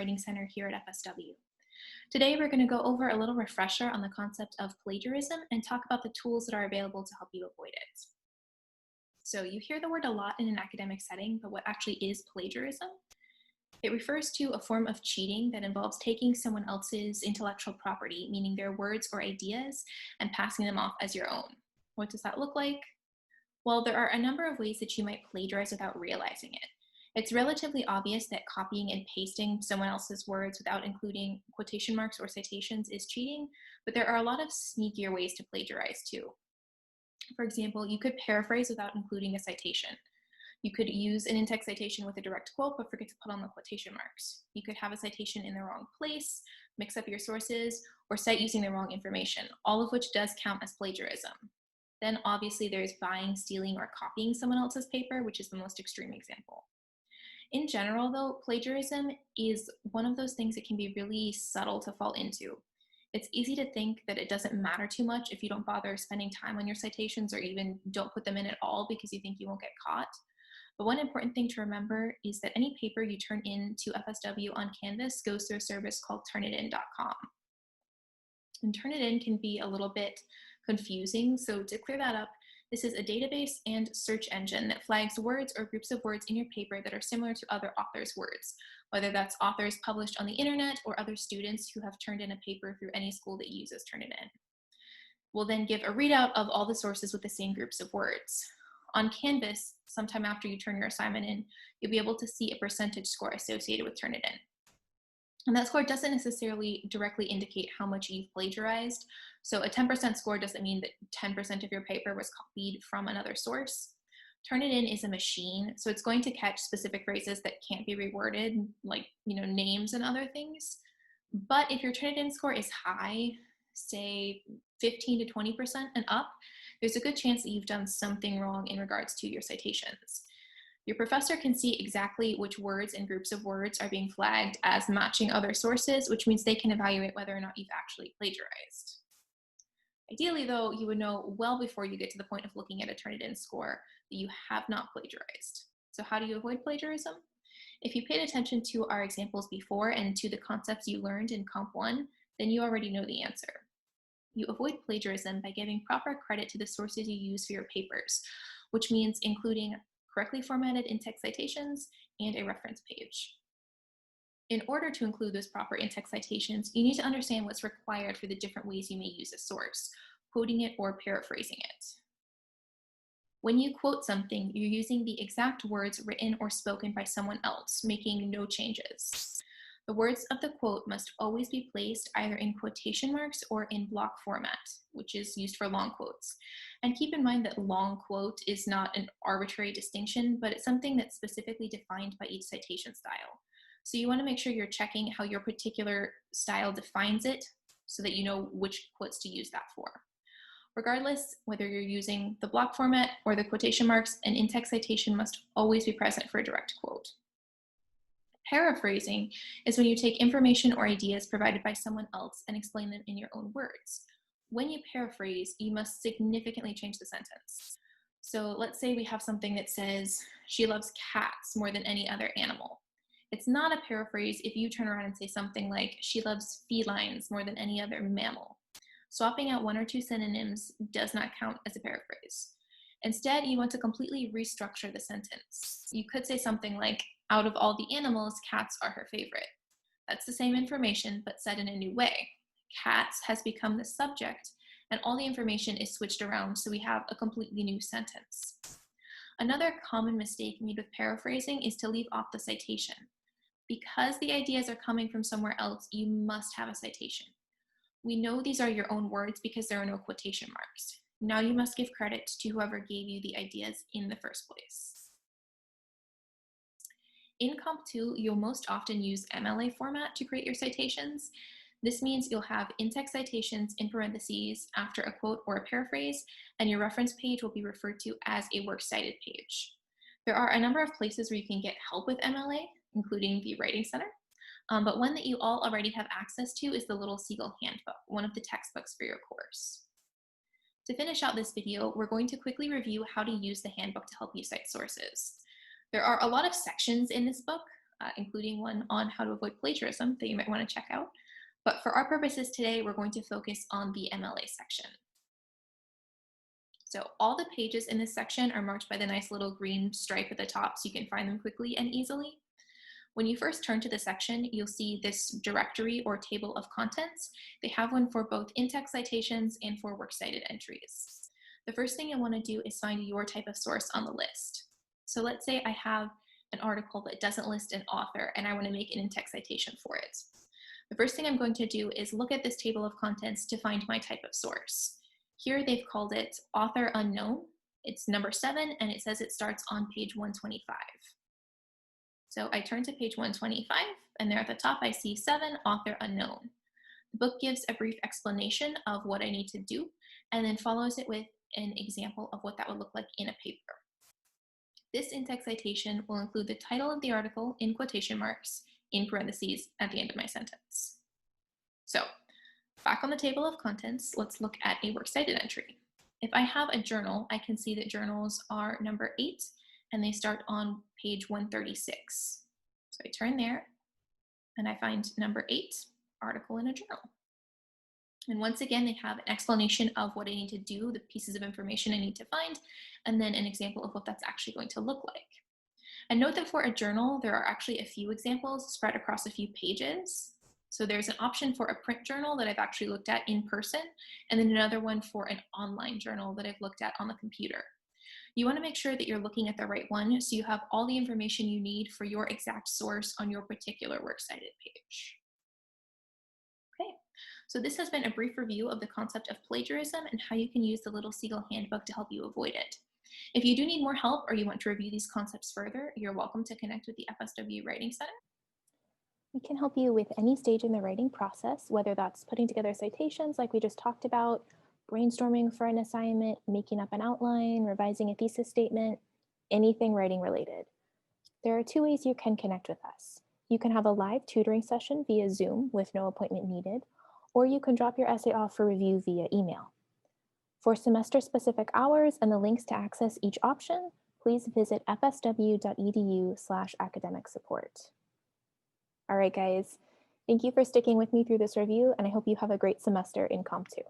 Writing Center here at FSW. Today, we're going to go over a little refresher on the concept of plagiarism and talk about the tools that are available to help you avoid it. So you hear the word a lot in an academic setting, but what actually is plagiarism? It refers to a form of cheating that involves taking someone else's intellectual property, meaning their words or ideas, and passing them off as your own. What does that look like? Well, there are a number of ways that you might plagiarize without realizing it. It's relatively obvious that copying and pasting someone else's words without including quotation marks or citations is cheating, but there are a lot of sneakier ways to plagiarize too. For example, you could paraphrase without including a citation. You could use an in-text citation with a direct quote, but forget to put on the quotation marks. You could have a citation in the wrong place, mix up your sources, or cite using the wrong information, all of which does count as plagiarism. Then obviously there's buying, stealing, or copying someone else's paper, which is the most extreme example. In general, though, plagiarism is one of those things that can be really subtle to fall into. It's easy to think that it doesn't matter too much if you don't bother spending time on your citations or even don't put them in at all because you think you won't get caught. But one important thing to remember is that any paper you turn in to FSW on Canvas goes through a service called turnitin.com. And Turnitin can be a little bit confusing, so to clear that up, this is a database and search engine that flags words or groups of words in your paper that are similar to other authors' words, whether that's authors published on the internet or other students who have turned in a paper through any school that uses Turnitin. We'll then give a readout of all the sources with the same groups of words. On Canvas, sometime after you turn your assignment in, you'll be able to see a percentage score associated with Turnitin. And that score doesn't necessarily directly indicate how much you've plagiarized. So a 10% score doesn't mean that 10% of your paper was copied from another source. Turnitin is a machine, so it's going to catch specific phrases that can't be reworded, like names and other things. But if your Turnitin score is high, say 15 to 20% and up, there's a good chance that you've done something wrong in regards to your citations. Your professor can see exactly which words and groups of words are being flagged as matching other sources, which means they can evaluate whether or not you've actually plagiarized. Ideally, though, you would know well before you get to the point of looking at a Turnitin score that you have not plagiarized. So how do you avoid plagiarism? If you paid attention to our examples before and to the concepts you learned in Comp 1, then you already know the answer. You avoid plagiarism by giving proper credit to the sources you use for your papers, which means including correctly formatted in-text citations and a reference page. In order to include those proper in-text citations, you need to understand what's required for the different ways you may use a source, quoting it or paraphrasing it. When you quote something, you're using the exact words written or spoken by someone else, making no changes. The words of the quote must always be placed either in quotation marks or in block format, which is used for long quotes. And keep in mind that long quote is not an arbitrary distinction, but it's something that's specifically defined by each citation style. So you want to make sure you're checking how your particular style defines it so that you know which quotes to use that for. Regardless, whether you're using the block format or the quotation marks, an in-text citation must always be present for a direct quote. Paraphrasing is when you take information or ideas provided by someone else and explain them in your own words. When you paraphrase, you must significantly change the sentence. So let's say we have something that says, she loves cats more than any other animal. It's not a paraphrase if you turn around and say something like, she loves felines more than any other mammal. Swapping out one or two synonyms does not count as a paraphrase. Instead, you want to completely restructure the sentence. You could say something like, out of all the animals, cats are her favorite. That's the same information, but said in a new way. Cats has become the subject, and all the information is switched around, so we have a completely new sentence. Another common mistake made with paraphrasing is to leave off the citation. Because the ideas are coming from somewhere else, you must have a citation. We know these are your own words because there are no quotation marks. Now you must give credit to whoever gave you the ideas in the first place. In Comp 2, you'll most often use MLA format to create your citations. This means you'll have in-text citations in parentheses after a quote or a paraphrase, and your reference page will be referred to as a works cited page. There are a number of places where you can get help with MLA, including the Writing Center, but one that you all already have access to is the Little Seagull Handbook, one of the textbooks for your course. To finish out this video, we're going to quickly review how to use the handbook to help you cite sources. There are a lot of sections in this book, including one on how to avoid plagiarism that you might want to check out. But for our purposes today, we're going to focus on the MLA section. So all the pages in this section are marked by the nice little green stripe at the top so you can find them quickly and easily. When you first turn to the section, you'll see this directory or table of contents. They have one for both in-text citations and for works cited entries. The first thing you'll want to do is find your type of source on the list. So let's say I have an article that doesn't list an author and I want to make an in-text citation for it. The first thing I'm going to do is look at this table of contents to find my type of source. Here they've called it author unknown. It's number 7 and it says it starts on page 125. So I turn to page 125 and there at the top I see 7, author unknown. The book gives a brief explanation of what I need to do and then follows it with an example of what that would look like in a paper. This in-text citation will include the title of the article in quotation marks in parentheses at the end of my sentence. So back on the table of contents, let's look at a works cited entry. If I have a journal, I can see that journals are number 8 and they start on page 136. So I turn there and I find number 8, article in a journal. And once again, they have an explanation of what I need to do, the pieces of information I need to find, and then an example of what that's actually going to look like. And note that for a journal, there are actually a few examples spread across a few pages. So there's an option for a print journal that I've actually looked at in person, and then another one for an online journal that I've looked at on the computer. You want to make sure that you're looking at the right one so you have all the information you need for your exact source on your particular works cited page. Okay, so this has been a brief review of the concept of plagiarism and how you can use the Little Seagull Handbook to help you avoid it. If you do need more help or you want to review these concepts further, you're welcome to connect with the FSW Writing Center. We can help you with any stage in the writing process, whether that's putting together citations like we just talked about, brainstorming for an assignment, making up an outline, revising a thesis statement, anything writing related. There are 2 ways you can connect with us. You can have a live tutoring session via Zoom with no appointment needed, or you can drop your essay off for review via email. For semester-specific hours and the links to access each option, please visit fsw.edu/academic support. All right, guys, thank you for sticking with me through this review, and I hope you have a great semester in Comp 2.